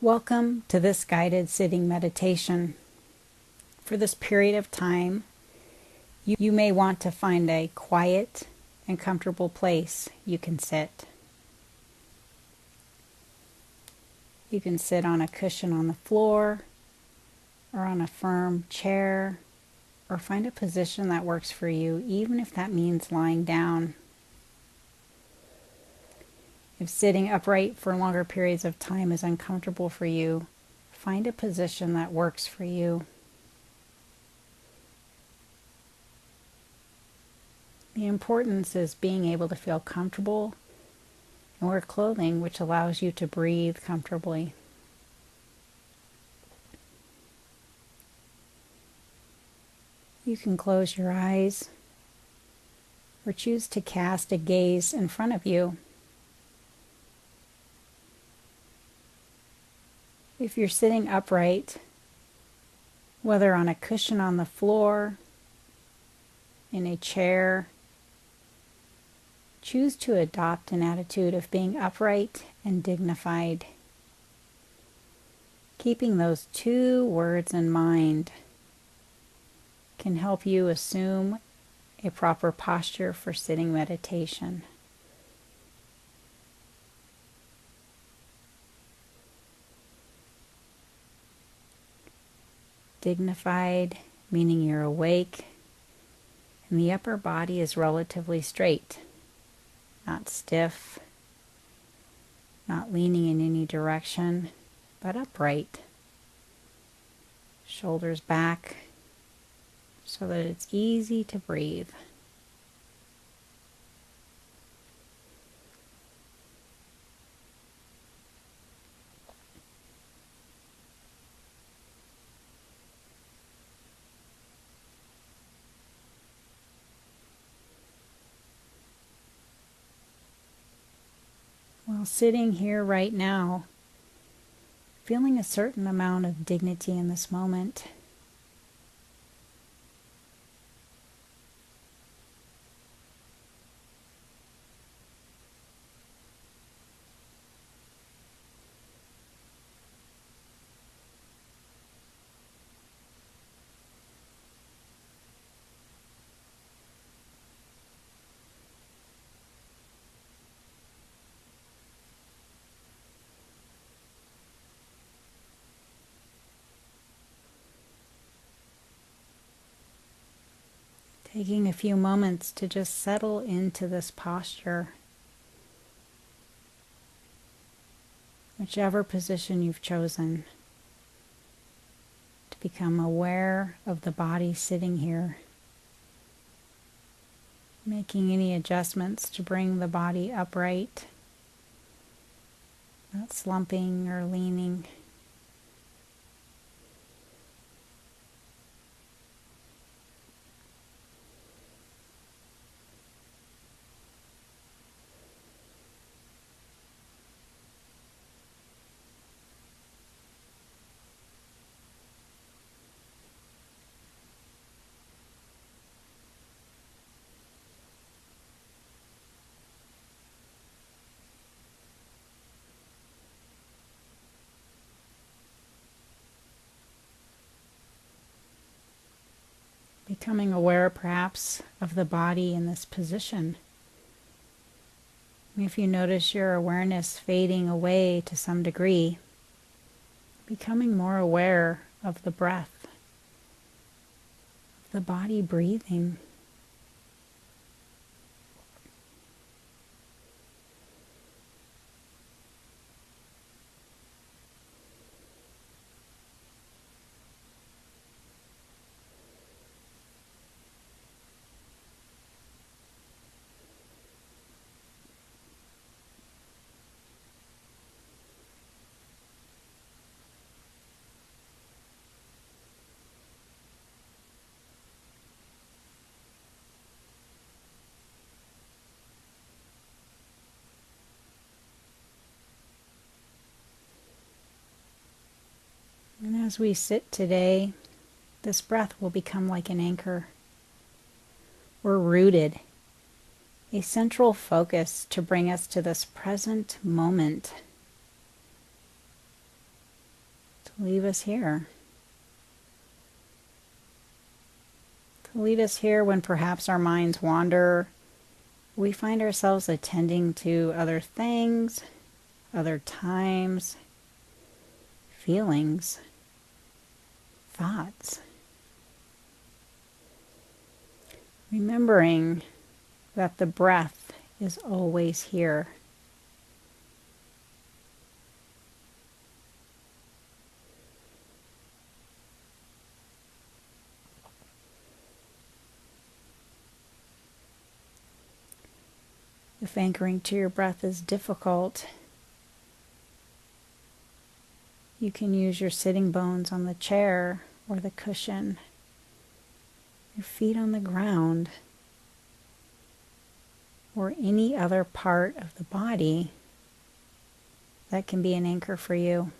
Welcome to this guided sitting meditation. For this period of time, you may want to find a quiet and comfortable place you can sit. You can sit on a cushion on the floor, or on a firm chair, or find a position that works for you, even if that means lying down. If sitting upright for longer periods of time is uncomfortable for you, find a position that works for you. The importance is being able to feel comfortable and wear clothing which allows you to breathe comfortably. You can close your eyes or choose to cast a gaze in front of you. If you're sitting upright, whether on a cushion on the floor, in a chair, choose to adopt an attitude of being upright and dignified. Keeping those two words in mind can help you assume a proper posture for sitting meditation. Dignified, meaning you're awake, and the upper body is relatively straight, not stiff, not leaning in any direction, but upright. Shoulders back so that it's easy to breathe. While sitting here right now, feeling a certain amount of dignity in this moment, taking a few moments to just settle into this posture, whichever position you've chosen, to become aware of the body sitting here, making any adjustments to bring the body upright, not slumping or leaning. Becoming aware perhaps of the body in this position. If you notice your awareness fading away to some degree, becoming more aware of the breath, of the body breathing. And as we sit today, this breath will become like an anchor. We're rooted, a central focus to bring us to this present moment. to leave us here. To lead us here when perhaps our minds wander. We find ourselves attending to other things, other times, feelings, thoughts. Remembering that the breath is always here. If anchoring to your breath is difficult, you can use your sitting bones on the chair or the cushion, your feet on the ground, or any other part of the body that can be an anchor for you.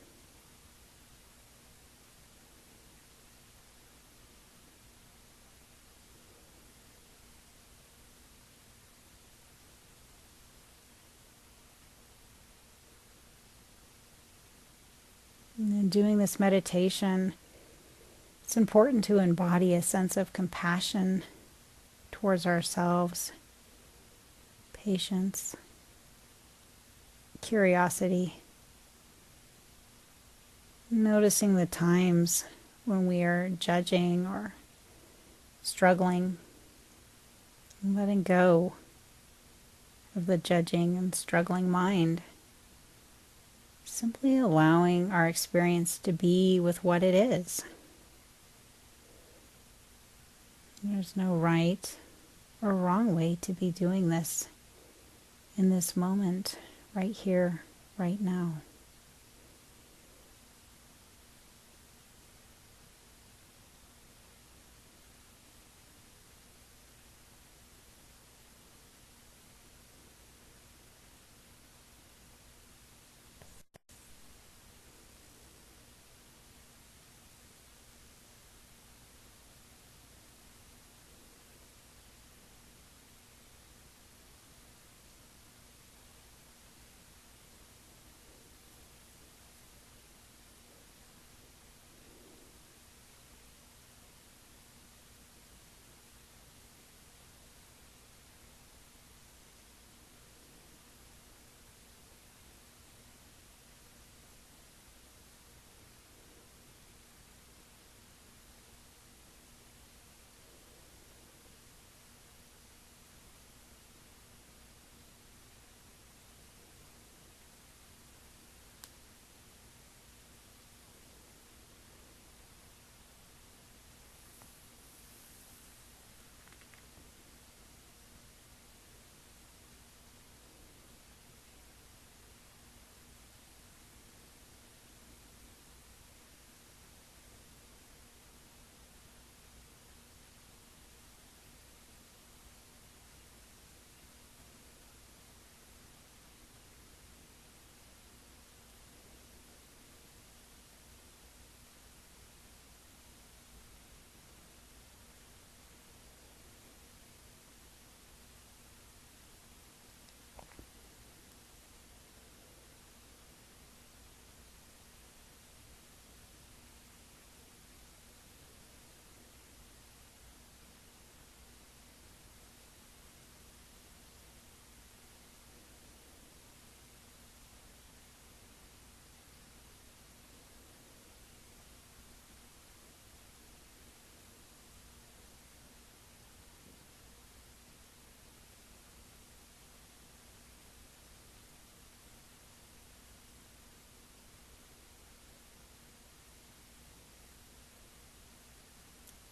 And in doing this meditation, it's important to embody a sense of compassion towards ourselves, patience, curiosity, noticing the times when we are judging or struggling, and letting go of the judging and struggling mind. Simply allowing our experience to be with what it is. There's no right or wrong way to be doing this in this moment, right here, right now.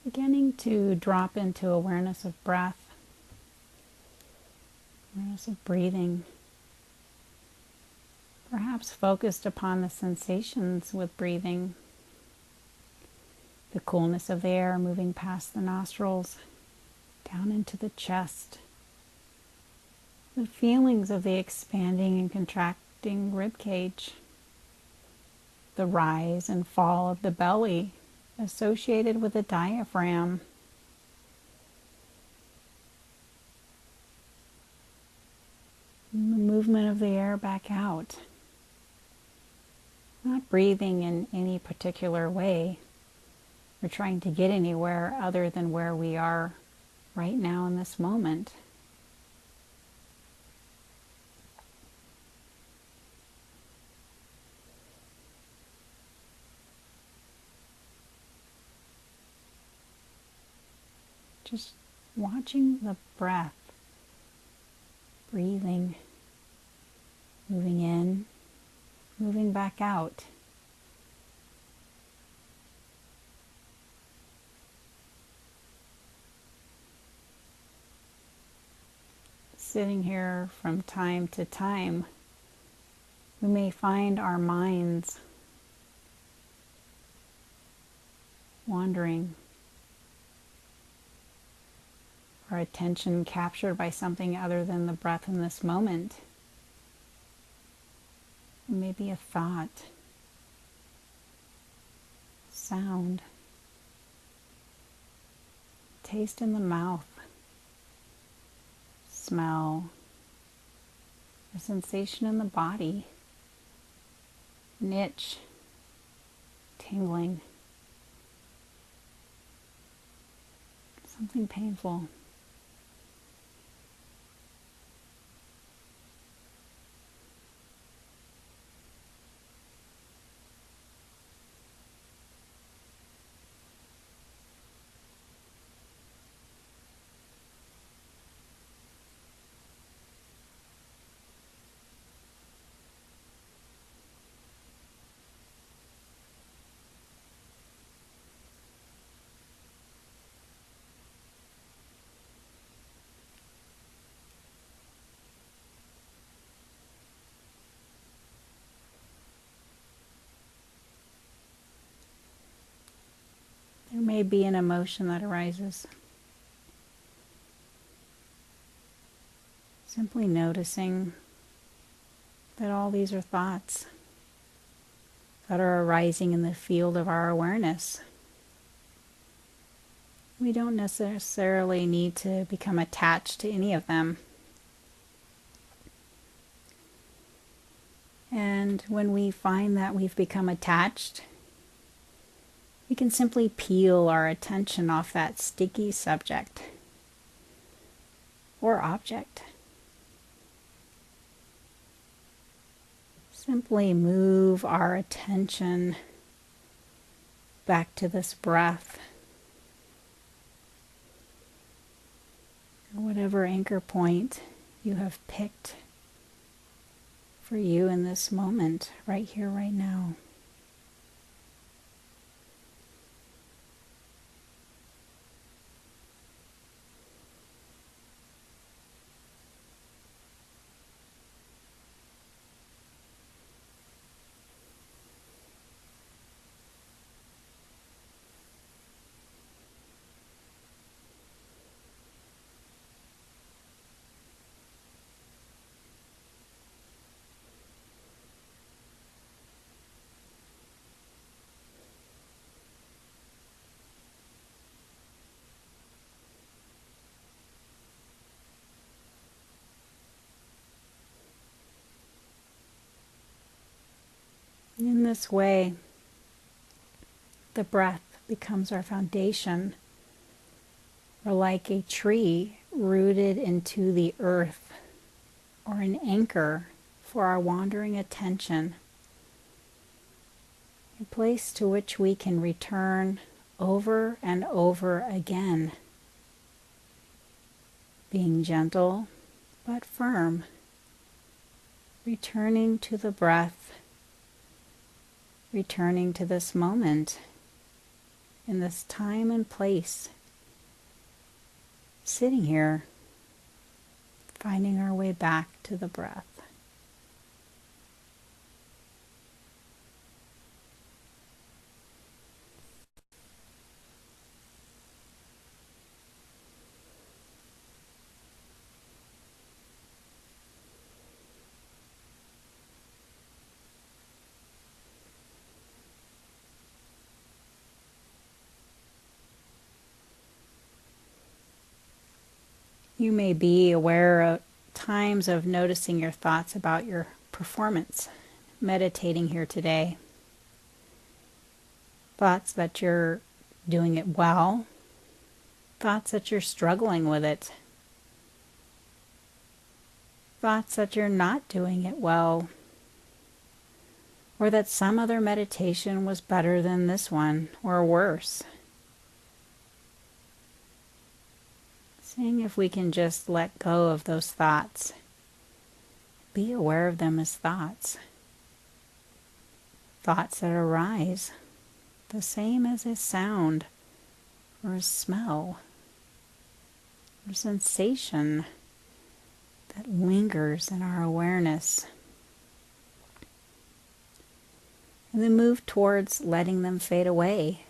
Beginning to drop into awareness of breath, awareness of breathing, perhaps focused upon the sensations with breathing, the coolness of the air moving past the nostrils, down into the chest, the feelings of the expanding and contracting rib cage, the rise and fall of the belly associated with the diaphragm, and the movement of the air back out. Not breathing in any particular way or trying to get anywhere other than where we are right now in this moment. Just watching the breath, breathing, moving in, moving back out. Sitting here from time to time, we may find our minds wandering, our attention captured by something other than the breath in this moment. Maybe a thought, sound, taste in the mouth, smell, a sensation in the body, an itch, tingling, something painful. There may be an emotion that arises. Simply noticing that all these are thoughts that are arising in the field of our awareness. We don't necessarily need to become attached to any of them. And when we find that we've become attached, we can simply peel our attention off that sticky subject or object. Simply move our attention back to this breath, or whatever anchor point you have picked for you in this moment, right here, right now. In this way, the breath becomes our foundation. We're like a tree rooted into the earth, or an anchor for our wandering attention, a place to which we can return over and over again, being gentle but firm, returning to the breath, returning to this moment, in this time and place, sitting here, finding our way back to the breath. You may be aware of times of noticing your thoughts about your performance, meditating here today. thoughts that you're doing it well, thoughts that you're struggling with it, thoughts that you're not doing it well, or that some other meditation was better than this one, or worse. Seeing if we can just let go of those thoughts. Be aware of them as thoughts. Thoughts that arise, the same as a sound, or a smell, or sensation that lingers in our awareness. And then move towards letting them fade away.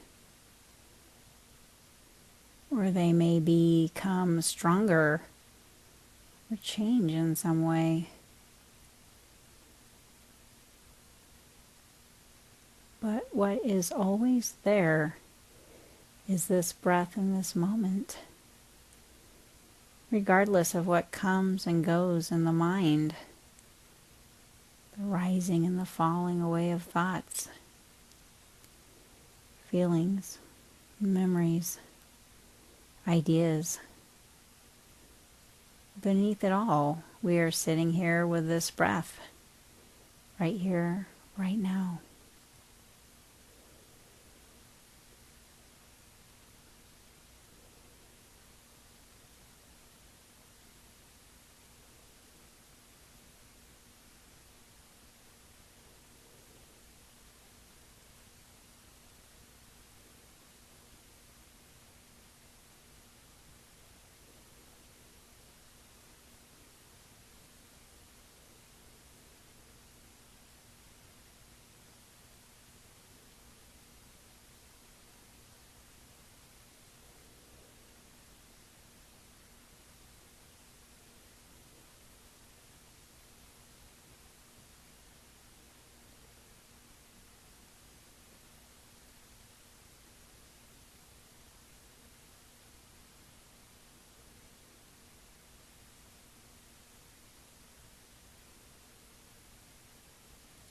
Or they may become stronger or change in some way. But what is always there is this breath in this moment, regardless of what comes and goes in the mind, the rising and the falling away of thoughts, feelings, memories, ideas. Beneath it all, we are sitting here with this breath, right here, right now.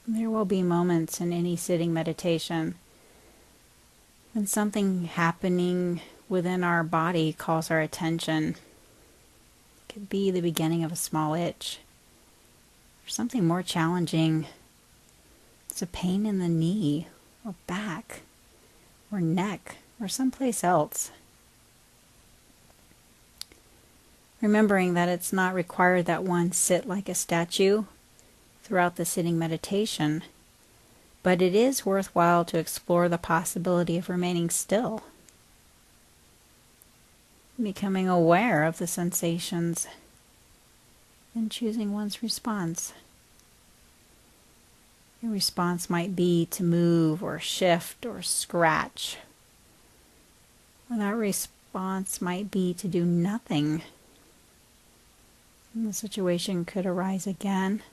There will be moments in any sitting meditation when something happening within our body calls our attention. It could be the beginning of a small itch, or something more challenging. It's a pain in the knee, or back, or neck, or someplace else. Remembering that it's not required that one sit like a statue throughout the sitting meditation, but it is worthwhile to explore the possibility of remaining still, becoming aware of the sensations, and choosing one's response. Your response might be to move or shift or scratch, or that response might be to do nothing. And the situation could arise again.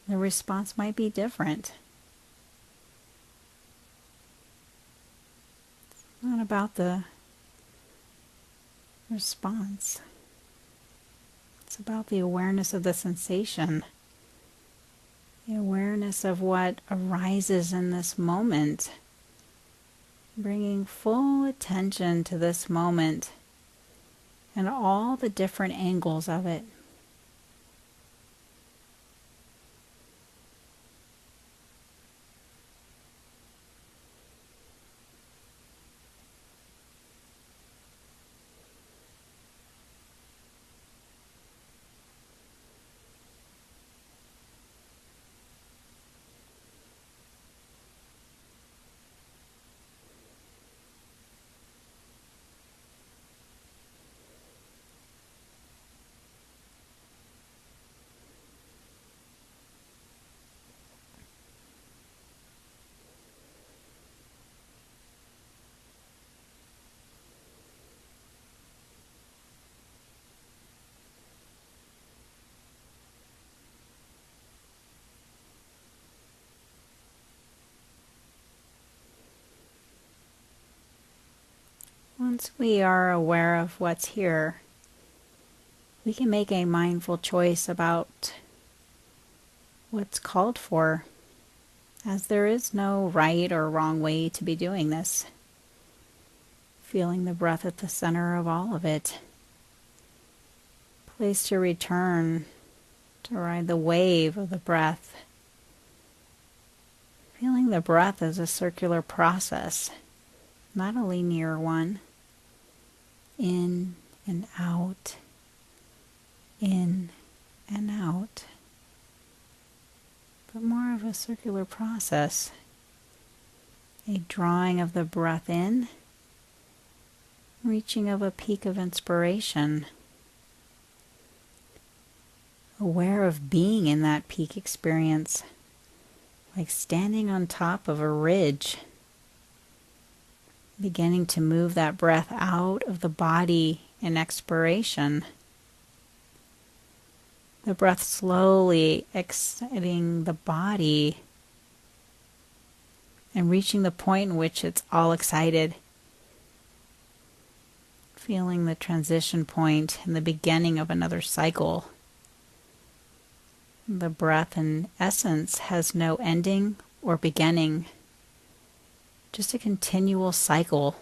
The response might be different. It's not about the response. It's about the awareness of the sensation, the awareness of what arises in this moment, bringing full attention to this moment and all the different angles of it. Once we are aware of what's here, we can make a mindful choice about what's called for as there is no right or wrong way to be doing this. Feeling the breath at the center of all of it. Place to return to ride the wave of the breath. Feeling the breath as a circular process, not a linear one. In and out, in and out. But more of a circular process. A drawing of the breath in, reaching of a peak of inspiration. Aware of being in that peak experience, like standing on top of a ridge. Beginning to move that breath out of the body in expiration. The breath slowly exiting the body and reaching the point in which it's all excited. Feeling the transition point and the beginning of another cycle. The breath in essence has no ending or beginning. Just a continual cycle.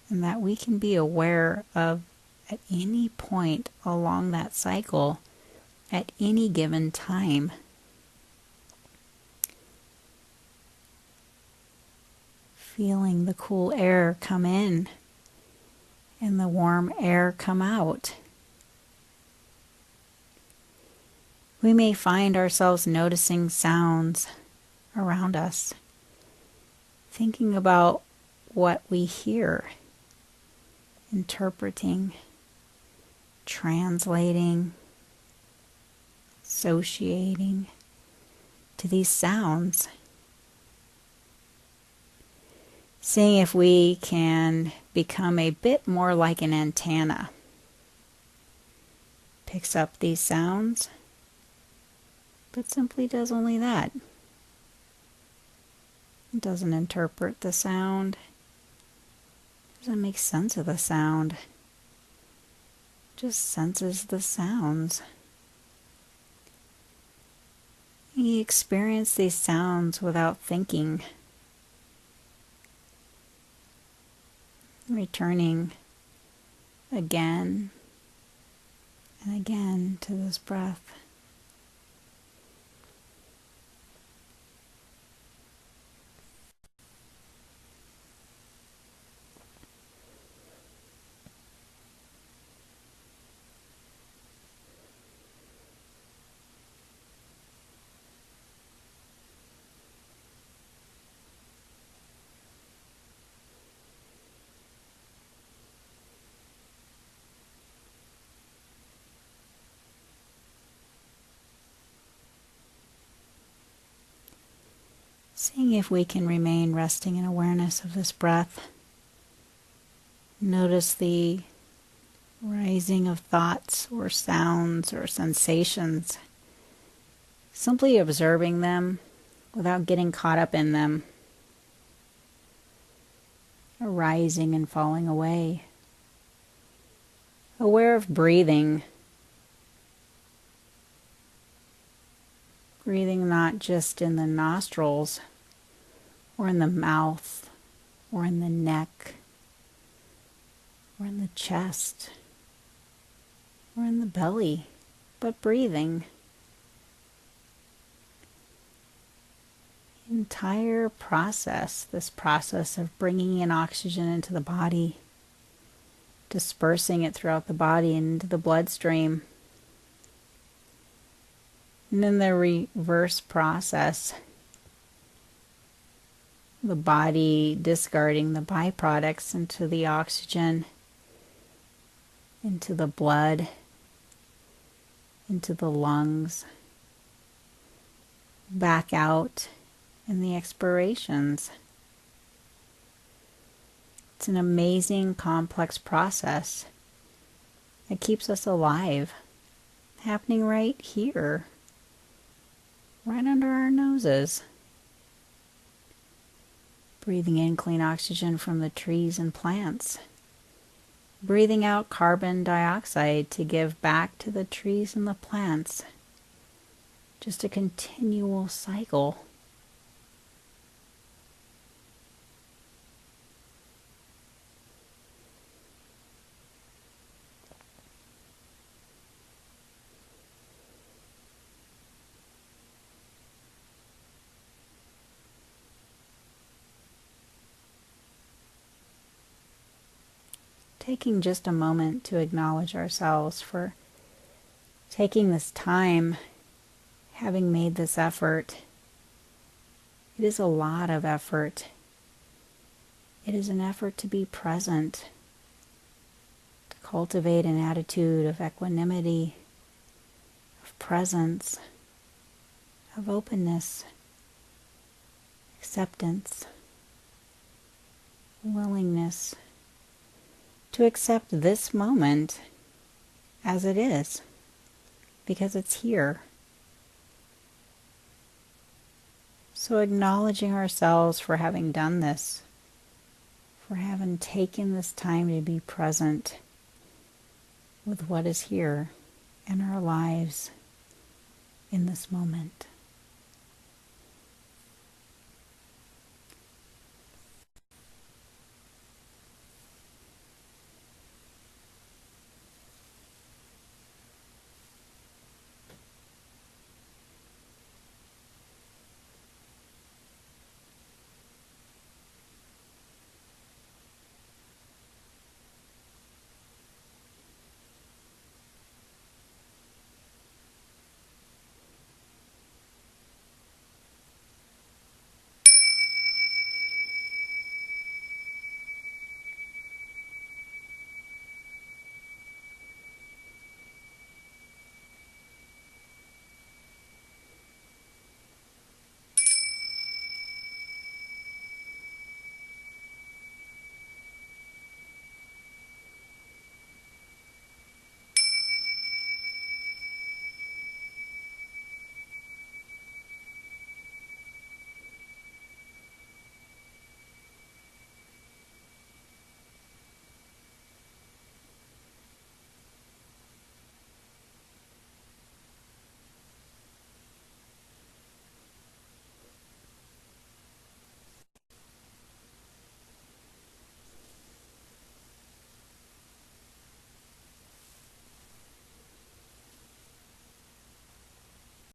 And that we can be aware of at any point along that cycle, at any given time. Feeling the cool air come in and the warm air come out. We may find ourselves noticing sounds around us, thinking about what we hear, interpreting, translating, associating to these sounds. Seeing if we can become a bit more like an antenna. Picks up these sounds, but simply does only that. It doesn't interpret the sound, doesn't make sense of the sound, just senses the sounds. You experience these sounds without thinking, returning again and again to this breath. Seeing if we can remain resting in awareness of this breath. Notice the rising of thoughts or sounds or sensations. Simply observing them without getting caught up in them. Arising and falling away. Aware of breathing. Breathing not just in the nostrils, or in the mouth, or in the neck, or in the chest, or in the belly, but breathing. Entire process, this process of bringing in oxygen into the body, dispersing it throughout the body and into the bloodstream. And then the reverse process, the body discarding the byproducts into the oxygen, into the blood, into the lungs, back out in the expirations. It's an amazing, complex process that keeps us alive, happening right here. Right under our noses. Breathing in clean oxygen from the trees and plants. Breathing out carbon dioxide to give back to the trees and the plants. just a continual cycle. Taking just a moment to acknowledge ourselves for taking this time, having made this effort. It is a lot of effort. It is an effort to be present, to cultivate an attitude of equanimity, of presence, of openness, acceptance, willingness to accept this moment as it is, because it's here. So acknowledging ourselves for having done this, for having taken this time to be present with what is here in our lives in this moment.